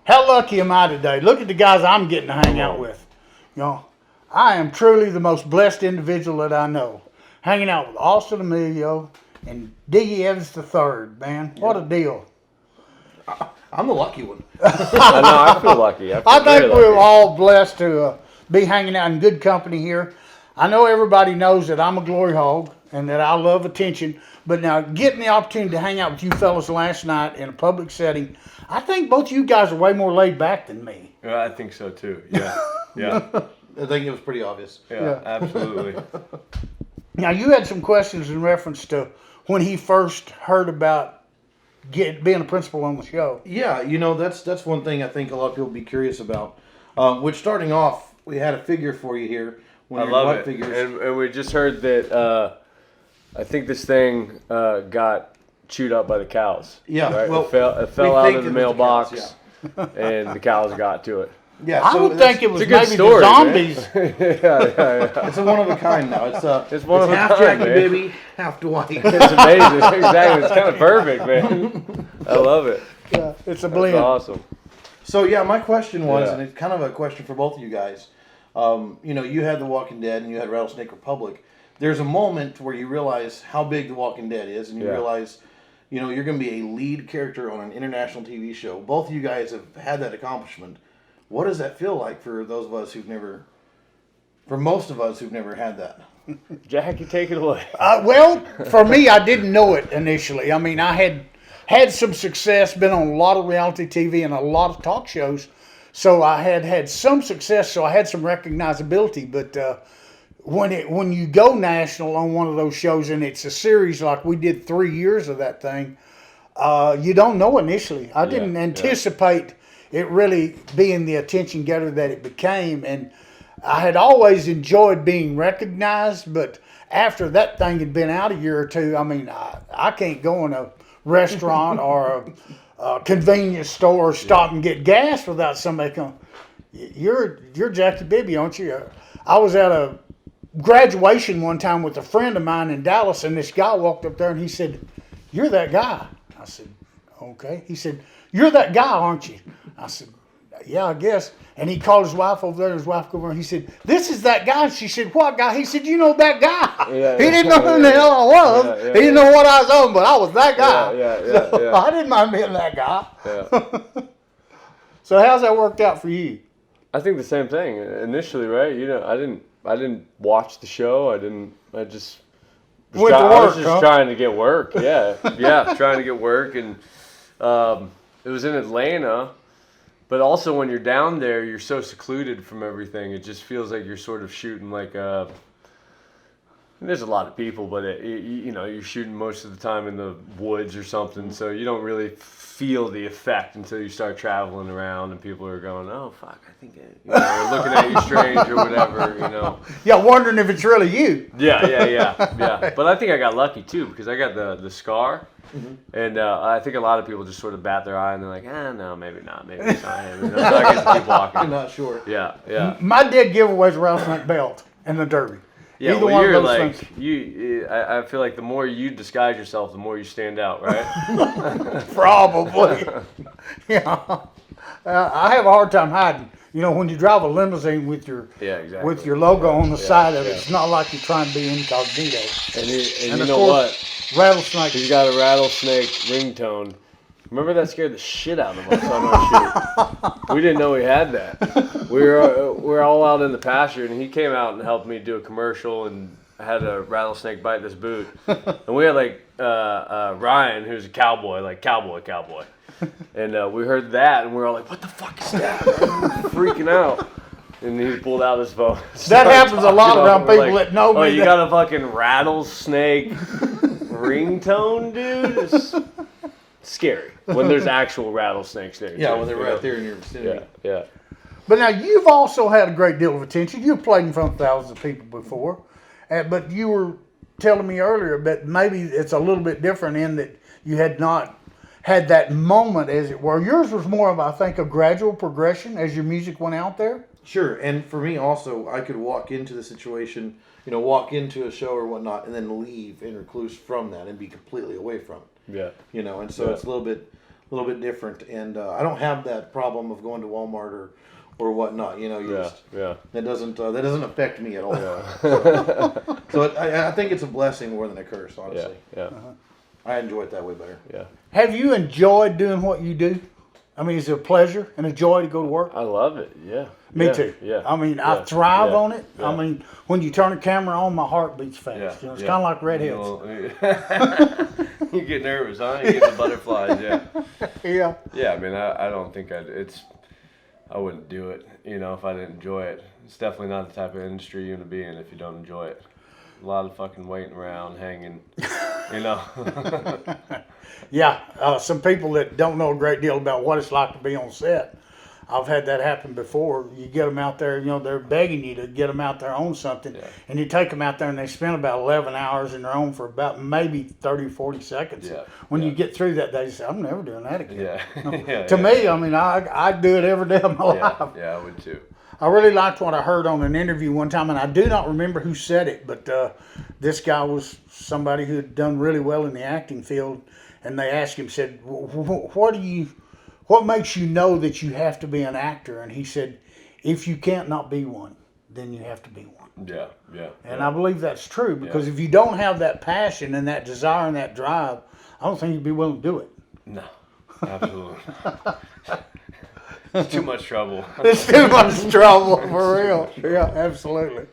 How lucky am I today? Look at the guys I'm getting to hang out with. You know, I am truly the most blessed individual that I know. Hanging out with Austin Amelio and Donnie Evetts III, man. What a deal. I'm the lucky one. I know, I feel lucky. I think we're all blessed to be hanging out in good company here. I know everybody knows that I'm a glory hog and that I love attention, but now getting the opportunity to hang out with you fellas last night in a public setting, I think both of you guys are way more laid back than me. Yeah, I think so too. Yeah, yeah. I think it was pretty obvious. Yeah, absolutely. Now, you had some questions in reference to when he first heard about being a principal on the show. Yeah, that's one thing I think a lot of people be curious about. Which starting off, we had a figure for you here. I love it. And we just heard that I think this thing got chewed up by the cows. Yeah, right? well, it fell out of the mailbox, cows, and the cows got to it. Yeah, I would think it was it's a good maybe story, the zombies. yeah. It's a one of a kind now. It's one of a half kind, Jackie, man. Bibby, half Dwight. It's amazing. Exactly. It's kind of perfect, man. I love it. Yeah, it's a blend. That's awesome. So yeah, my question was, and it's kind of a question for both of you guys. You had The Walking Dead and you had Rattlesnake Republic. There's a moment where you realize how big The Walking Dead is, and you realize, you're going to be a lead character on an international TV show. Both of you guys have had that accomplishment. What does that feel like for those of us for most of us who've never had that? Jackie, take it away. Well, for me, I didn't know it initially. I mean, I had some success, been on a lot of reality TV and a lot of talk shows. So I had some success, so I had some recognizability. But when you go national on one of those shows and it's a series like we did 3 years of that thing, you don't know initially. I didn't anticipate it really being the attention getter that it became. And I had always enjoyed being recognized, but after that thing had been out a year or two, I mean, I can't go in a restaurant or a convenience store, stop and get gas without somebody going, you're Jackie Bibby, aren't you? I was at a graduation one time with a friend of mine in Dallas, and this guy walked up there and he said, "You're that guy." I said, "Okay." He said, "You're that guy, aren't you?" I said, "Yeah, I guess." And he called his wife over there, and his wife came over and he said, "This is that guy." And she said, "What guy?" He said, "You know that guy." He didn't know who the hell I was. He didn't know what I was on, but I was that guy. So I didn't mind being that guy. Yeah. So how's that worked out for you? I think the same thing initially, right? I didn't watch the show. I just was trying to get work. Yeah, trying to get work, and it was in Atlanta. But also when you're down there, you're so secluded from everything. It just feels like you're sort of shooting like there's a lot of people, but you're shooting most of the time in the woods or something. So you don't really feel the effect until you start traveling around and people are going, "Oh fuck, I think they're looking at you strange or whatever." Yeah, wondering if it's really you. Yeah. But I think I got lucky too because I got the scar. Mm-hmm. And I think a lot of people just sort of bat their eye and they're like, no, maybe not. Maybe it's not him. So I get to keep walking. I'm not sure. Yeah. My dad giveaway is a rattlesnake belt and the derby. Yeah, Either well, one you're of those like, things. I feel like the more you disguise yourself, the more you stand out, right? Probably. Yeah. I have a hard time hiding. When you drive a limousine with your with your logo on the side of it, it's not like you're trying to be incognito. And you know what? Rattlesnake. He's got a rattlesnake ringtone. Remember that scared the shit out of us on our shoot. We didn't know we had that. We were all out in the pasture, and he came out and helped me do a commercial, and I had a rattlesnake bite this boot. And we had Ryan, who's a cowboy, like cowboy. And we heard that, and we were all like, "What the fuck is that?" Freaking out. And he pulled out his phone. That happens a lot around people that know me. Oh, you got a fucking rattlesnake ringtone, dude? It's scary when there's actual rattlesnakes there. Yeah, when they're right there in your vicinity. Yeah. But now you've also had a great deal of attention. You've played in front of thousands of people before, but you were telling me earlier that maybe it's a little bit different in that you had not had that moment, as it were. Yours was more of, I think, a gradual progression as your music went out there. Sure, and for me also, I could walk into the situation, walk into a show or whatnot, and then leave and recluse from that and be completely away from it. Yeah. And so it's a little little bit different, and I don't have that problem of going to Walmart or whatnot. You know, that doesn't affect me at all. So I think it's a blessing more than a curse, honestly. I enjoy it that way better. Yeah. Have you enjoyed doing what you do? I mean, is it a pleasure and a joy to go to work? I love it. Yeah. Me too. Yeah. I mean, I thrive on it. Yeah. I mean, when you turn the camera on, my heart beats fast. Yeah. You know, it's kind of like redheads. You get nervous, huh? You get the butterflies. Yeah. Yeah. I mean, I don't think I wouldn't do it. You know, if I didn't enjoy it. It's definitely not the type of industry you're gonna be in if you don't enjoy it. A lot of fucking waiting around, hanging. You know. Yeah, some people that don't know a great deal about what it's like to be on set. I've had that happen before. You get them out there, you know, they're begging you to get them out there on something. Yeah. And you take them out there and they spend about 11 hours and they're on for about maybe 30, 40 seconds. Yeah. When you get through that, they say, I'm never doing that again. Yeah. To me, I mean, I do it every day of my life. Yeah, I would too. I really liked what I heard on an interview one time, and I do not remember who said it, but this guy was somebody who had done really well in the acting field, and they asked him, said, what makes you know that you have to be an actor? And he said, if you can't not be one, then you have to be one. Yeah. And I believe that's true, because if you don't have that passion and that desire and that drive, I don't think you'd be willing to do it. No, absolutely. It's too much trouble. It's too much trouble, for real. Yeah, absolutely.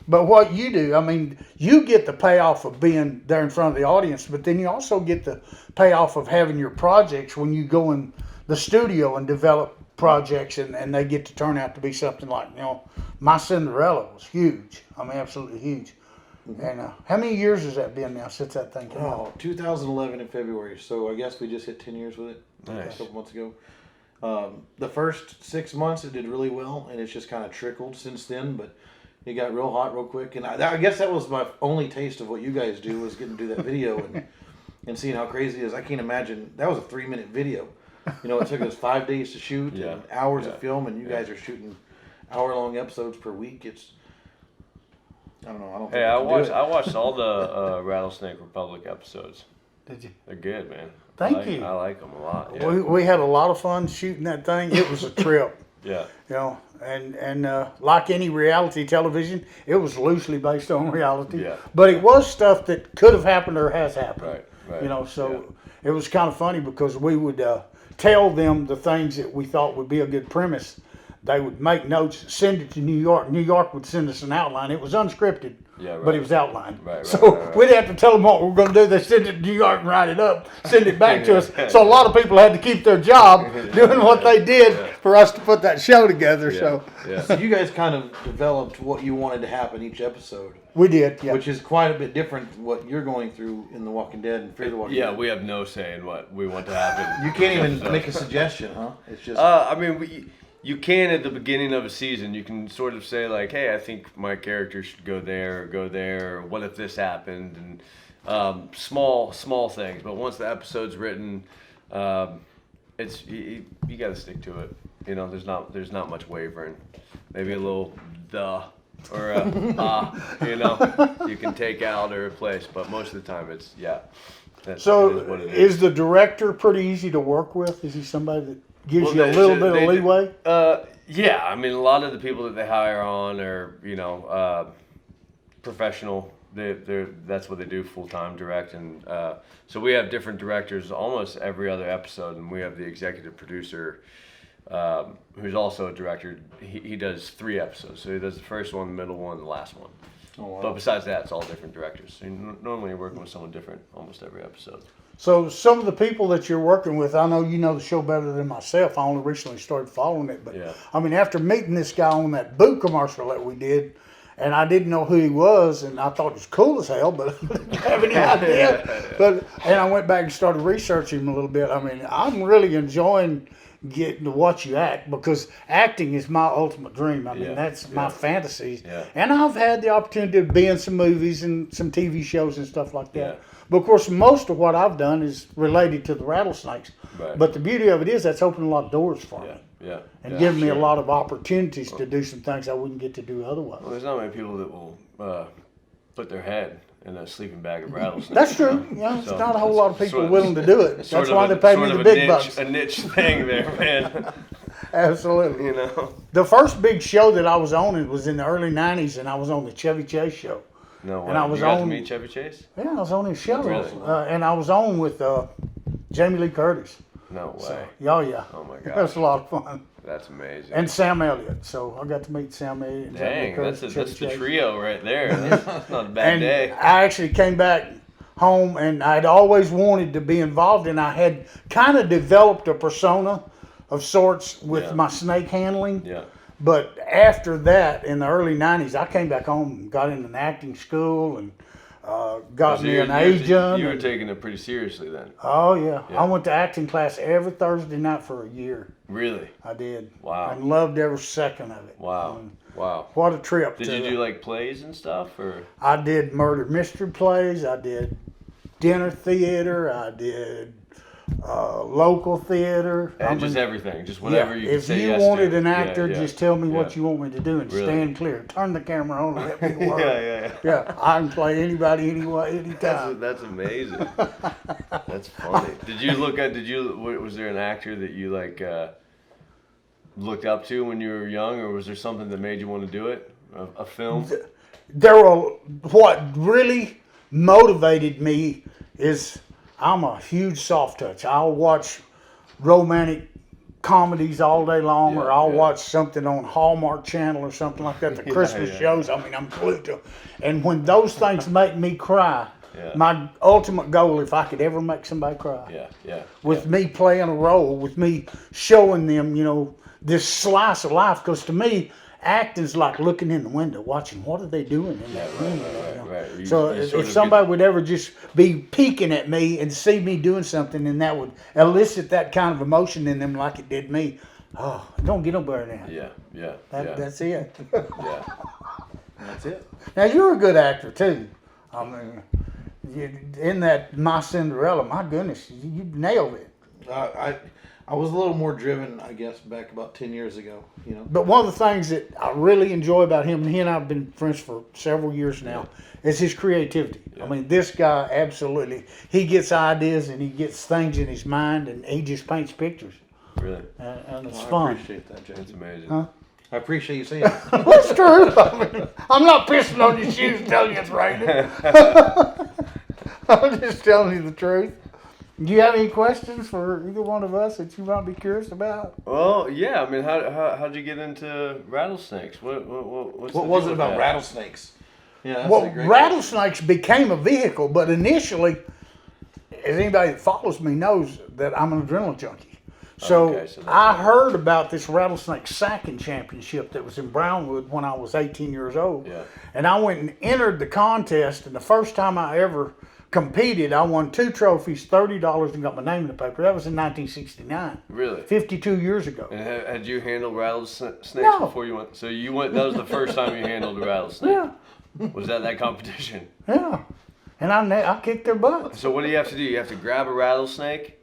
But what you do, I mean, you get the payoff of being there in front of the audience, but then you also get the payoff of having your projects when you go in the studio and develop projects, and they get to turn out to be something like, you know, My Cinderella was huge. I mean, absolutely huge. And how many years has that been now since that thing came out? 2011 in February, so I guess we just hit 10 years with it Nice. a couple months ago. The first 6 months it did really well, and it's just kind of trickled since then, but it got real hot real quick. And I guess that was my only taste of what you guys do, was getting to do that video and seeing how crazy it is. I can't imagine. That was a 3-minute video. You know, it took us 5 days to shoot and hours of film, and you guys are shooting hour-long episodes per week. It's, I don't know. I don't. Hey, I watched all the Rattlesnake Republic episodes. Did you? They're good, man. Thank you. I like them a lot. Yeah. We had a lot of fun shooting that thing. It was a trip. Yeah. You know, and like any reality television, it was loosely based on reality. Yeah. But it was stuff that could have happened or has happened. Right. You know, so it was kind of funny because we would tell them the things that we thought would be a good premise. They would make notes, send it to New York. New York would send us an outline. It was unscripted, but it was outlined. So we'd have to tell them what we were going to do. They send it to New York and write it up, send it back to us. So a lot of people had to keep their job doing what they did for us to put that show together. So you guys kind of developed what you wanted to happen each episode. We did, which is quite a bit different from what you're going through in The Walking Dead and Fear the Walking Dead. Yeah, we have no say in what we want to happen. You can't even make a suggestion, huh? It's just. I mean, you can at the beginning of a season. You can sort of say like, "Hey, I think my character should go there, or what if this happened?" And small things. But once the episode's written, it's you got to stick to it. You know, there's not much wavering. Maybe a little or you know, you can take out or replace. But most of the time, it's So what it is the director pretty easy to work with? Is he somebody that gives you a little bit of leeway? Yeah, I mean, a lot of the people that they hire on are, you know, professional. That's what they do full time, direct, and so we have different directors almost every other episode, and we have the executive producer, who's also a director. He does 3 episodes, so he does the first one, the middle one, and the last one. Oh, wow. But besides that, it's all different directors. So normally you're working with someone different almost every episode. So some of the people that you're working with, I know you know the show better than myself. I only recently started following it. But, I mean, after meeting this guy on that boot commercial that we did, and I didn't know who he was, and I thought it was cool as hell, but I didn't have any idea. And I went back and started researching him a little bit. I mean, I'm really enjoying getting to watch you act, because acting is my ultimate dream. I mean, that's my fantasies. And I've had the opportunity to be in some movies and some TV shows and stuff like that. But of course, most of what I've done is related to the Rattlesnakes. But the beauty of it is that's opened a lot of doors for me. And given me a lot of opportunities to do some things I wouldn't get to do otherwise. Well, there's not many people that will put their head a sleeping bag of rattlesnakes. That's true. Yeah, it's not a whole lot of people willing to do it. That's why they pay me the big bucks. A niche thing there, man. Absolutely. You know. The first big show that I was on was in the early '90s, and I was on the Chevy Chase show. No way. And I was you got to on- meet Chevy Chase? Yeah, I was on his show. Really? And I was on with Jamie Lee Curtis. No way. So, yeah. Oh my That was gosh. a lot of fun. That's amazing. And Sam Elliott. So I got to meet Sam Elliott. And Jamie Lee Dang, Curtis, that's Chevy the Chase. trio right there. That's not a bad And day. I actually came back home, and I'd always wanted to be involved, and I had kind of developed a persona of sorts with Yeah. my snake handling. Yeah. But after that, in the early '90s, I came back home and got into an acting school and got So me you- an you were- agent. You were and- taking it pretty seriously then. Oh yeah. Yeah. I went to acting class every Thursday night for a year. Really? I did. Wow. And loved every second of it. Wow. And Wow. what a trip. Did to- you do like plays and stuff or? I did murder mystery plays. I did dinner theater. I did local theater. And just everything, just whatever you could If say you yes wanted to. an actor, Yeah, just tell me what yeah. you want me to do and Really? stand clear. Turn the camera on and let me work. Yeah. Yeah, I can play anybody, anyway, anytime. That's amazing. That's funny. Was there an actor that you like looked up to when you were young, or was there something that made you want to do it? A film? What really motivated me is I'm a huge soft touch. I'll watch romantic comedies all day long, Yeah, or I'll yeah. watch something on Hallmark Channel or something like that, the Christmas yeah. shows. I mean, I'm glued to 'em. And when those things make me cry, Yeah. my ultimate goal, if I could ever make somebody cry, Yeah. with me playing a role, with me showing them, this slice of life. Because to me, acting's like looking in the window, watching what are they doing in that room. Right. You So sort if of somebody would ever just be peeking at me and see me doing something, and that would elicit that kind of emotion in them like it did me, don't get no better than that. Yeah. That's it. Yeah. That's it. Now you're a good actor too. I mean, in that My Cinderella, my goodness, you nailed it. I was a little more driven, I guess, back about 10 years ago. But one of the things that I really enjoy about him, and he and I have been friends for several years now, is his creativity. Yeah. I mean, this guy absolutely, he gets ideas and he gets things in his mind, and he just paints pictures, Really. and it's I fun. appreciate that, Jay. That's amazing. Huh? I appreciate you saying that. That's true. I mean, I'm not pissing on your shoes telling you it's raining. I'm just telling you the truth. Do you have any questions for either one of us that you might be curious about? Well, yeah. I mean, how'd you get into rattlesnakes? What's What the was deal it with about that? rattlesnakes? Yeah, that's Well, a great rattlesnakes became a vehicle, but initially, as anybody that follows me knows that I'm an adrenaline junkie. So, Okay, so that's I why. heard about this rattlesnake sacking championship that was in Brownwood when I was 18 years old. Yeah. And I went and entered the contest, and the first time I ever competed, I won 2 trophies, $30, and got my name in the paper. That was in 1969, Really? 52 years ago. And had you handled rattlesnakes No. before you went? So you went. That was the first time you handled a rattlesnake. Yeah, Was that competition? yeah. And I kicked their butts. So what do you have to do? You have to grab a rattlesnake,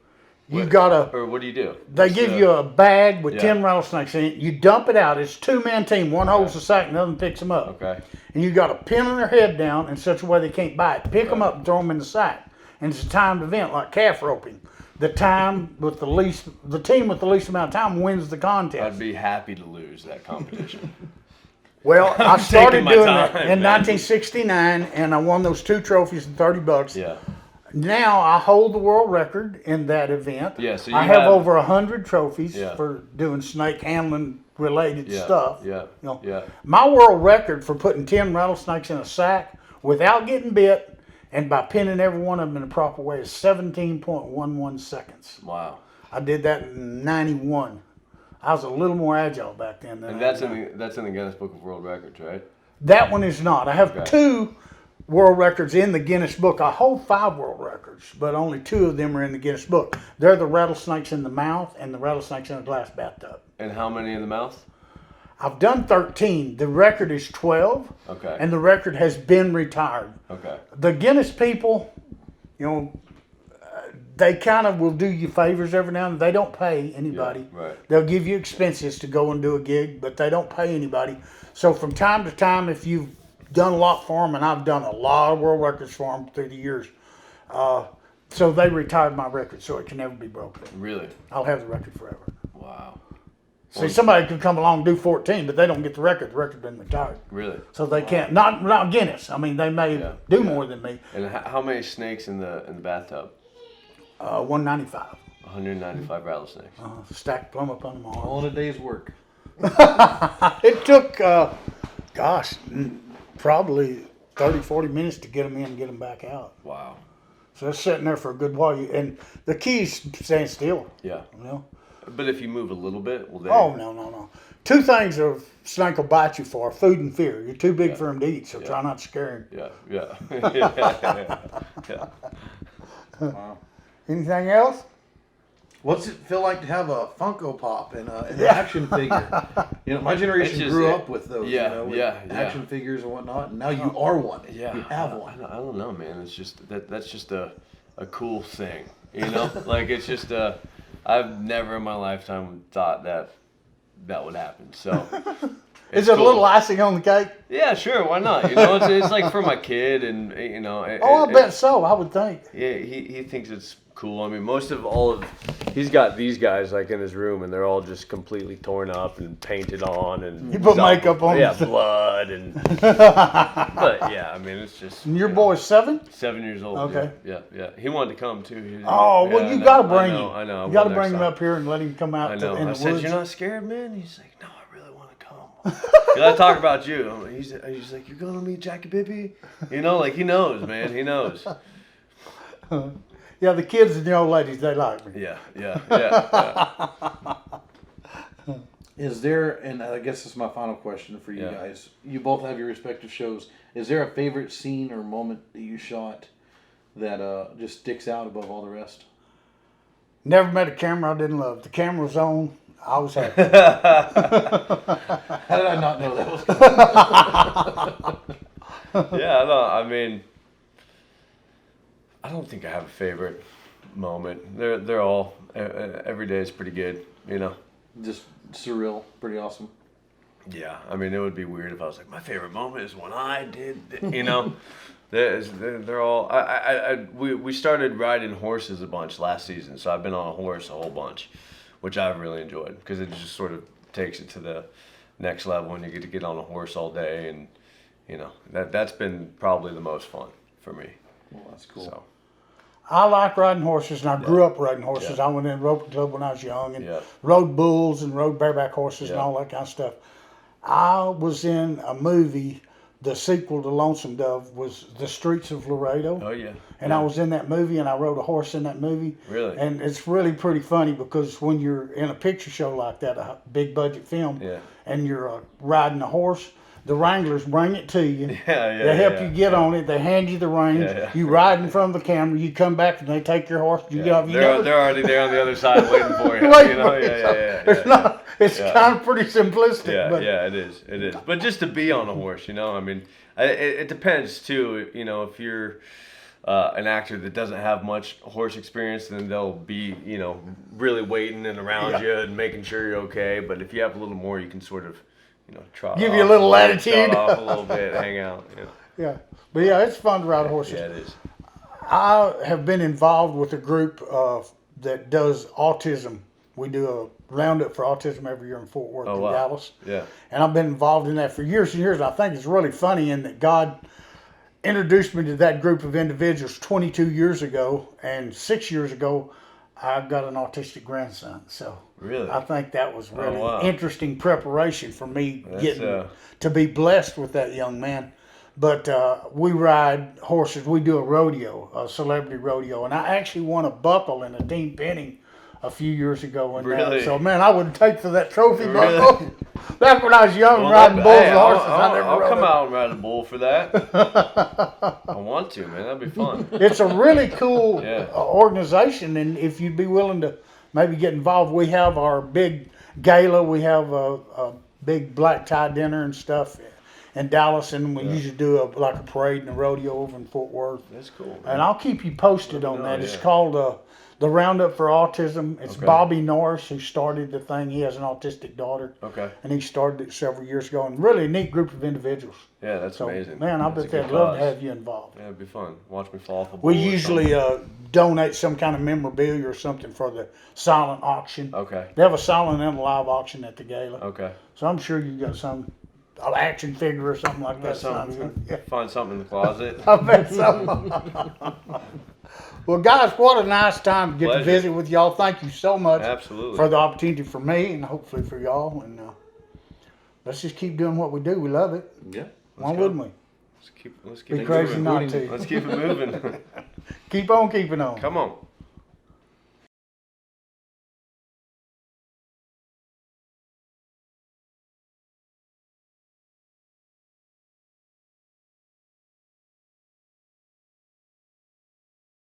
You gotta. or what do you do? They give you a bag with yeah. 10 rattlesnakes in it. You dump it out. It's 2-man team. One holds the sack, and the other one picks them up. Okay. And you got to pin their head down in such a way they can't bite. Pick them up and throw them in the sack. And it's a timed event like calf roping. The team with the least amount of time wins the contest. I'd be happy to lose that competition. Well, I I'm started taking my doing time, that in man. 1969, and I won those 2 trophies and $30. Yeah. Now I hold the world record in that event. Yeah, so I you have have- over 100 trophies Yeah. for doing snake handling related Yeah. stuff. Yeah. You know, Yeah. my world record for putting 10 rattlesnakes in a sack without getting bit and by pinning every one of them in the proper way is 17.11 seconds. Wow. I did that in 91. I was a little more agile back then than And I that's am in now. the Guinness Book of World Records, right? That one is not. I have Okay. 2 world records in the Guinness Book. I hold 5 world records, but only 2 of them are in the Guinness Book. They're the rattlesnakes in the mouth and the rattlesnakes in a glass bathtub. And how many in the mouth? I've done 13. The record is 12, Okay. and the record has been retired. Okay. The Guinness people, they kind of will do you favors every now and then. They don't pay anybody. Yeah, right. They'll give you expenses to go and do a gig, but they don't pay anybody. So from time to time, if you've done a lot for them, and I've done a lot of world records for them through the years. So they retired my record, so it can never be broken. Really? I'll have the record forever. Wow. See, somebody could come along and do 14, but they don't get the record. The record's been retired. Really? So they can't. Not Guinness. I mean, they may do more than me. And how many snakes in the bathtub? 195. 195 rattlesnakes. Stacked plumb up on them all. All in a day's work. It took, probably 30, 40 minutes to get them in and get them back out. Wow. So they're sitting there for a good while. And the key's staying still. Yeah. You know? But if you move a little bit, will they? Oh, no. Two things a snake will bite you for: food and fear. You're too big for him to eat, so try not to scare him. Yeah. Wow. Anything else? What's it feel like to have a Funko Pop and an action figure? You know, my generation grew up with those. With action figures and whatnot, and now you are one. Yeah. You have one. I don't know, man. It's just that's just a cool thing, you know. Like it's just I've never in my lifetime thought that would happen. So. Is it cool. A little icing on the cake? Yeah, sure. Why not? You know, it's like for my kid, and you know. I bet so. I would think. Yeah, he thinks it's cool. I mean, he's got these guys like in his room, and they're all just completely torn up and painted on, and you put makeup on. Yeah, blood and. But yeah, I mean, it's just. And your boy's 7? 7 years old. Okay. Yeah. He wanted to come too. You got to bring him. I know. You got to bring him up here and let him come out. I know. In the I said, woods. "You're not scared, man?" He's like, "No, I really want to come." Cause I talk about you. He's like, "You're going to meet Jackie Bibby?" You know, like he knows, man. He knows. Yeah, the kids and the old ladies, they like me. Yeah. Is there, and I guess this is my final question for you guys. You both have your respective shows. Is there a favorite scene or moment that you shot that just sticks out above all the rest? Never met a camera I didn't love. The camera was on. I was happy. How did I not know that was coming? Yeah, no, I mean, I don't think I have a favorite moment. They're all, every day is pretty good, you know. Just surreal, pretty awesome. Yeah, I mean, it would be weird if I was like, my favorite moment is when I did, you know. They're all. We started riding horses a bunch last season, so I've been on a horse a whole bunch, which I've really enjoyed because it just sort of takes it to the next level when you get to get on a horse all day, and you know that's been probably the most fun for me. Well, that's cool. So. I like riding horses, and I grew up riding horses. I went in roping club when I was young, and rode bulls and rode bareback horses and all that kind of stuff. I was in a movie. The sequel to Lonesome Dove was The Streets of Laredo. Oh, yeah. And I was in that movie, and I rode a horse in that movie. Really? And it's really pretty funny because when you're in a picture show like that, a big budget film, and you're riding a horse, the wranglers bring it to you. They help you get on it. They hand you the reins. You ride in front of the camera. You come back, and they take your horse. You get off. They're already there on the other side waiting for you. It's kind of pretty simplistic. But it is. But just to be on a horse, you know, I mean, it depends too. You know, if you're an actor that doesn't have much horse experience, then they'll be, you know, really waiting and around you and making sure you're okay. But if you have a little more, you can sort of, you know, give you a little latitude, trot off a little bit, hang out. You know. Yeah, but it's fun to ride horses. Yeah, it is. I have been involved with a group that does autism. We do a Roundup for autism every year in Fort Worth and Dallas. Yeah. And I've been involved in that for years and years. And I think it's really funny in that God introduced me to that group of individuals 22 years ago, and 6 years ago, I got an autistic grandson. So really, I think that was really interesting preparation for me getting to be blessed with that young man. But we ride horses. We do a rodeo, a celebrity rodeo, and I actually won a buckle in a team pinning a few years ago. And really? So man, I would take for that trophy buckle. Back when I was young, riding bulls and horses, I'll come out and ride a bull for that. I want to, man. That'd be fun. It's a really cool organization, and if you'd be willing to maybe get involved, we have our big gala. We have a big black tie dinner and stuff in Dallas, and we usually do a parade and a rodeo over in Fort Worth. That's cool, man. And I'll keep you posted on that. It's called the Roundup for Autism. It's Okay. Bobby Norris who started the thing. He has an autistic daughter. Okay. And he started it several years ago. And really a neat group of individuals. Yeah, that's So, amazing. man, I That's bet a they'd good love to cause. have you involved. Yeah, it'd be fun. Watch me fall off a We bull or usually something. donate some kind of memorabilia or something for the silent auction. Okay. They have a silent and a live auction at the gala. Okay. So I'm sure you've got some action figure or something like that. That's something. Son. Yeah, Find something in the closet. I bet so. Well, guys, what a nice time to get to Pleasure. visit with y'all. Thank you so much Absolutely. for the opportunity for me and hopefully for y'all. And let's just keep doing what we do. We love it. Yeah. Why wouldn't we? Let's keep Be it crazy moving. not to. Let's keep it moving. Keep on keeping on. Come on.